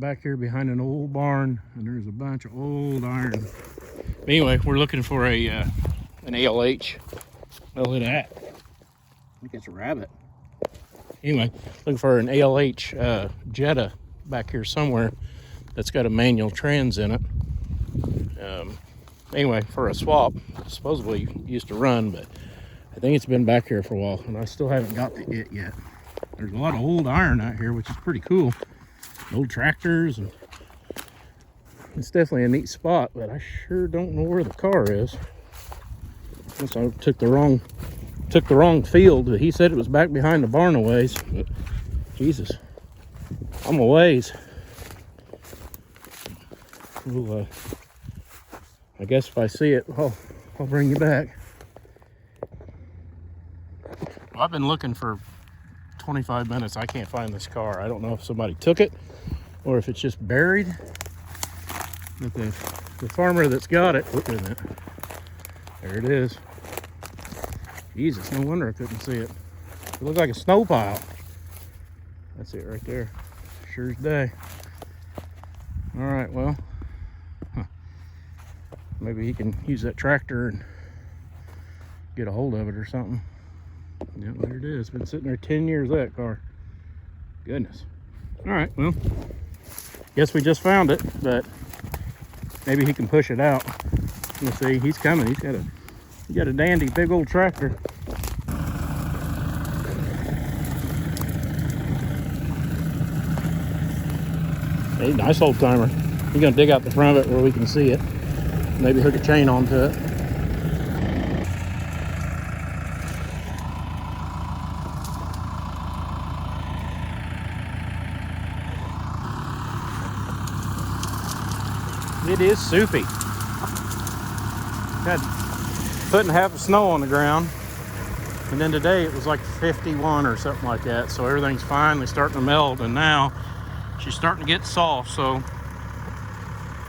back here behind an old barn, and there's a bunch of old iron. Anyway, we're looking for an ALH. Look at that. I think it's a rabbit. Anyway, looking for an ALH Jetta back here somewhere that's got a manual trans in it. Anyway, for a swap, supposedly used to run, but I think it's been back here for a while, and I still haven't got to it yet. There's a lot of old iron out here, which is pretty cool. Old tractors, and it's definitely a neat spot, but I sure don't know where the car is. Guess I took the wrong field, but he said it was back behind the barn a ways, but Jesus, I'm a ways. We'll, I guess if I see it, I'll bring you back. Well, I've been looking for 25 minutes. I can't find this car. I don't know if somebody took it or if it's just buried. But the farmer that's got it, look at it. There it is. Jesus, no wonder I couldn't see it. It looks like a snow pile. That's it right there. Sure as day. All right, well, maybe he can use that tractor and get a hold of it or something. Yeah, there it is. Been sitting there 10 years, that car. Goodness. All right, well, guess we just found it, but maybe he can push it out. Let's see, he's coming. He's got a dandy big old tractor. Hey, nice old timer. He's gonna dig out the front of it where we can see it. Maybe hook a chain onto it. It is soupy. Had putting half of snow on the ground, and then today it was like 51 or something like that. So everything's finally starting to melt, and now she's starting to get soft. So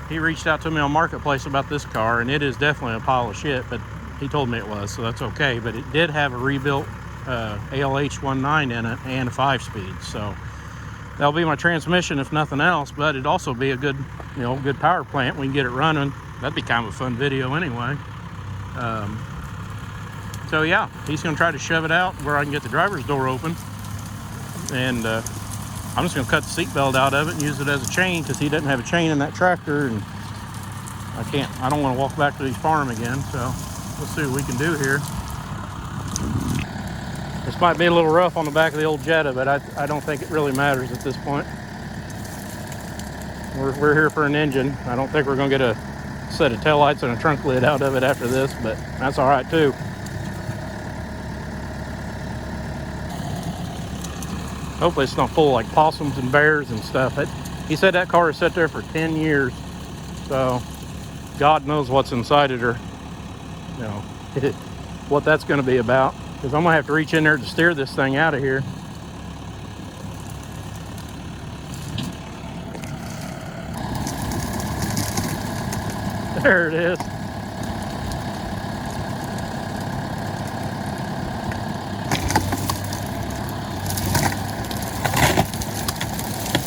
he reached out to me on Marketplace about this car, and it is definitely a pile of shit, but he told me it was, so that's okay. But it did have a rebuilt ALH 19 in it and a 5-speed, so that'll be my transmission if nothing else. But it'd also be a good, good power plant. We can get it running. That'd be kind of a fun video anyway. So yeah, he's gonna try to shove it out where I can get the driver's door open, and I'm just gonna cut the seatbelt out of it and use it as a chain, because he doesn't have a chain in that tractor, and I don't want to walk back to his farm again. So we'll see what we can do here. This might be a little rough on the back of the old Jetta, but I don't think it really matters at this point. We're here for an engine. I don't think we're gonna get a set of taillights and a trunk lid out of it after this, but that's all right too. Hopefully it's not full of like possums and bears and stuff. He said that car has sat there for 10 years, so God knows what's inside it, or what that's going to be about, because I'm gonna have to reach in there to steer this thing out of here. There it is.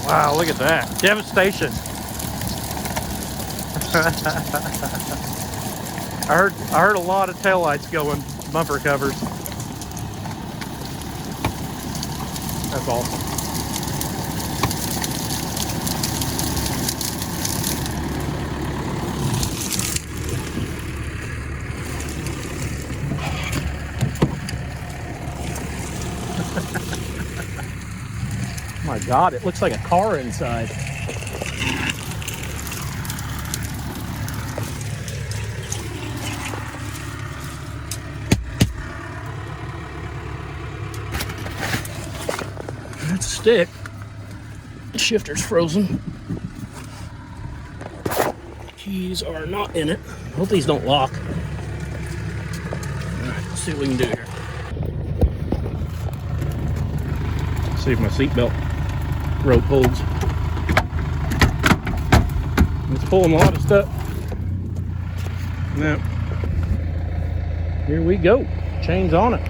Wow, look at that. Devastation. I heard a lot of taillights going, bumper covers. That's awesome. My God, it looks like a car inside. That's a stick. The shifter's frozen. Keys are not in it. I hope these don't lock. All right, let's see what we can do here. See if my seatbelt rope holds. It's pulling a lot of stuff. Now, here we go. Chain's on it.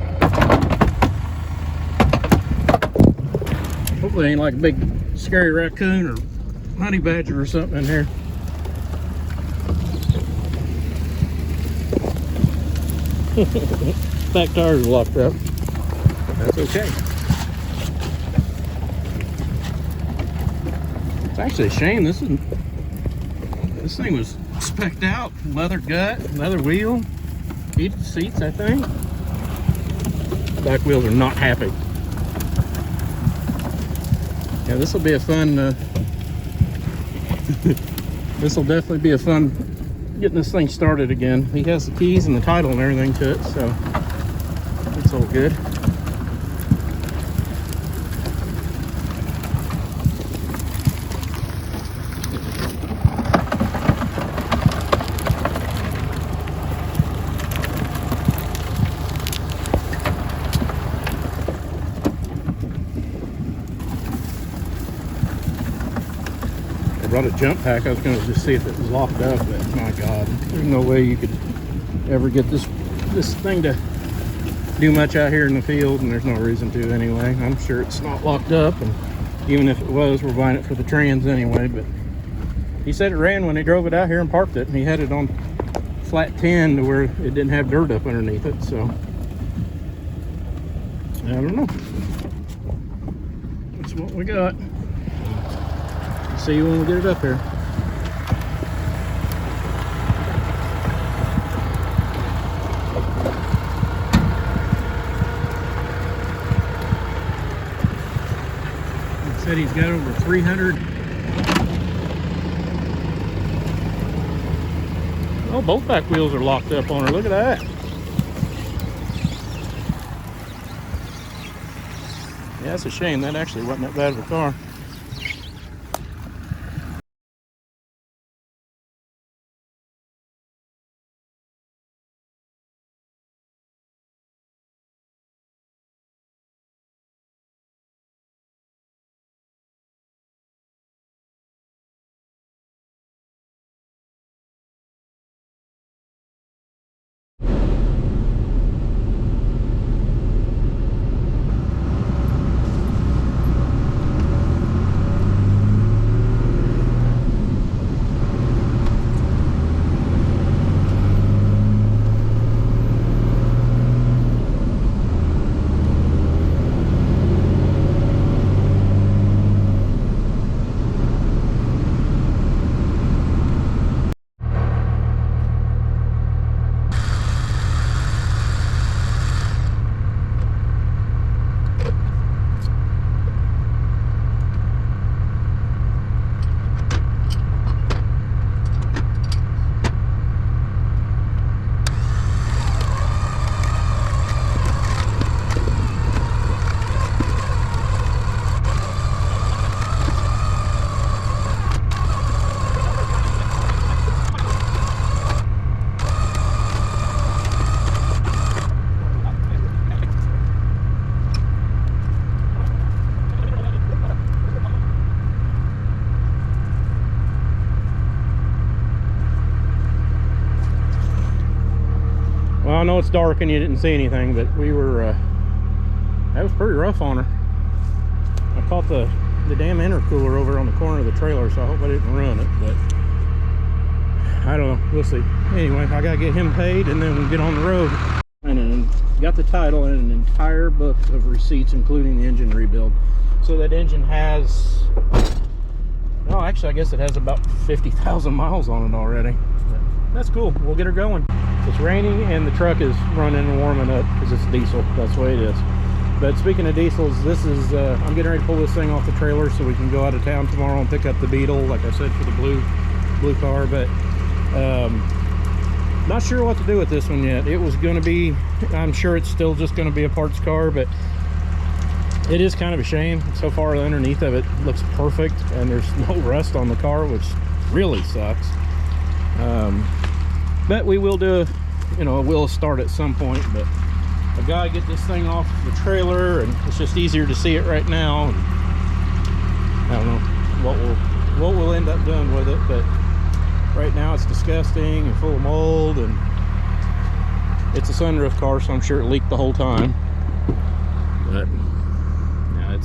Hopefully it ain't like a big scary raccoon or honey badger or something in here. Back tires are locked up. That's okay. It's actually a shame. This thing was spec'd out. Leather gut, leather wheel, heated seats, I think. Back wheels are not happy. Yeah, this will be a fun. This will definitely be a fun getting this thing started again. He has the keys and the title and everything to it, so it's all good. I brought a jump pack. I was going to just see if it was locked up, but my God, there's no way you could ever get this thing to do much out here in the field, and there's no reason to anyway. I'm sure it's not locked up, and even if it was, we're buying it for the trans anyway. But he said it ran when he drove it out here and parked it, and he had it on flat 10 to where it didn't have dirt up underneath it, so I don't know. That's what we got. See you when we get it up here. He said he's got over 300. Oh, both back wheels are locked up on her. Look at that. Yeah, it's a shame. That actually wasn't that bad of a car. Well, I know it's dark and you didn't see anything, but we were, that was pretty rough on her. I caught the damn intercooler over on the corner of the trailer, so I hope I didn't ruin it, but I don't know, we'll see. Anyway, I gotta get him paid and then we'll get on the road. And got the title and an entire book of receipts, including the engine rebuild. So that engine has, well, actually I guess it has about 50,000 miles on it already. But that's cool, we'll get her going. It's raining and the truck is running and warming up because it's diesel. That's the way it is. But speaking of diesels, this is I'm getting ready to pull this thing off the trailer so we can go out of town tomorrow and pick up the Beetle, like I said, for the blue car. But not sure what to do with this one yet. It was going to be, I'm sure it's still just going to be a parts car, but it is kind of a shame. So far the underneath of it looks perfect and there's no rust on the car, which really sucks. But we will do, a will start at some point. But I gotta get this thing off the trailer, and it's just easier to see it right now. And I don't know what we'll end up doing with it, but right now it's disgusting and full of mold, and it's a sunroof car, so I'm sure it leaked the whole time. But yeah,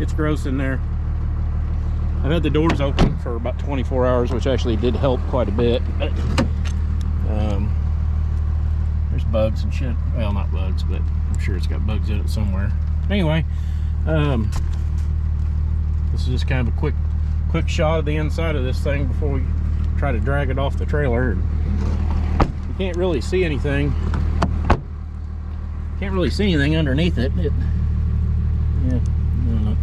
it's gross in there. I've had the doors open for about 24 hours, which actually did help quite a bit. But, there's bugs and shit. Well, not bugs, but I'm sure it's got bugs in it somewhere. Anyway, this is just kind of a quick shot of the inside of this thing before we try to drag it off the trailer. You can't really see anything. Can't really see anything underneath it. Yeah, I don't know.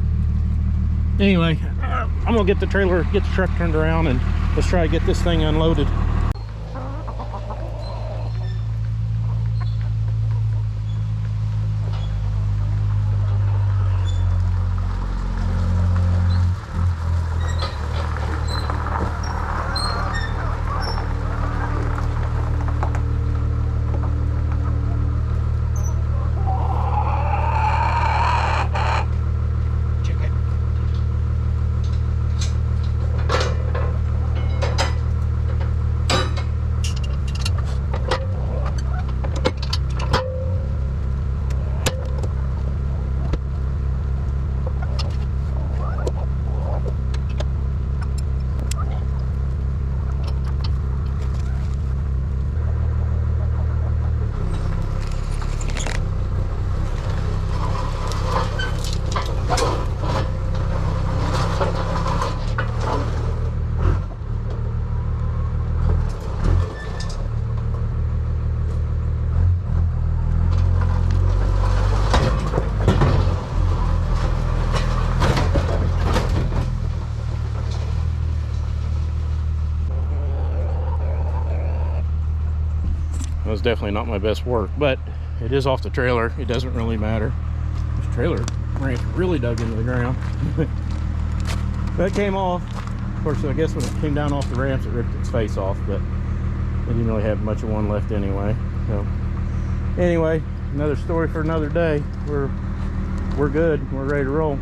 Anyway, I'm gonna get the truck turned around, and let's try to get this thing unloaded. That was definitely not my best work, but it is off the trailer. It doesn't really matter. This trailer branch really dug into the ground. That came off. Of course, I guess when it came down off the ramps, it ripped its face off, but it didn't really have much of one left anyway. So anyway, another story for another day. We're good. We're ready to roll.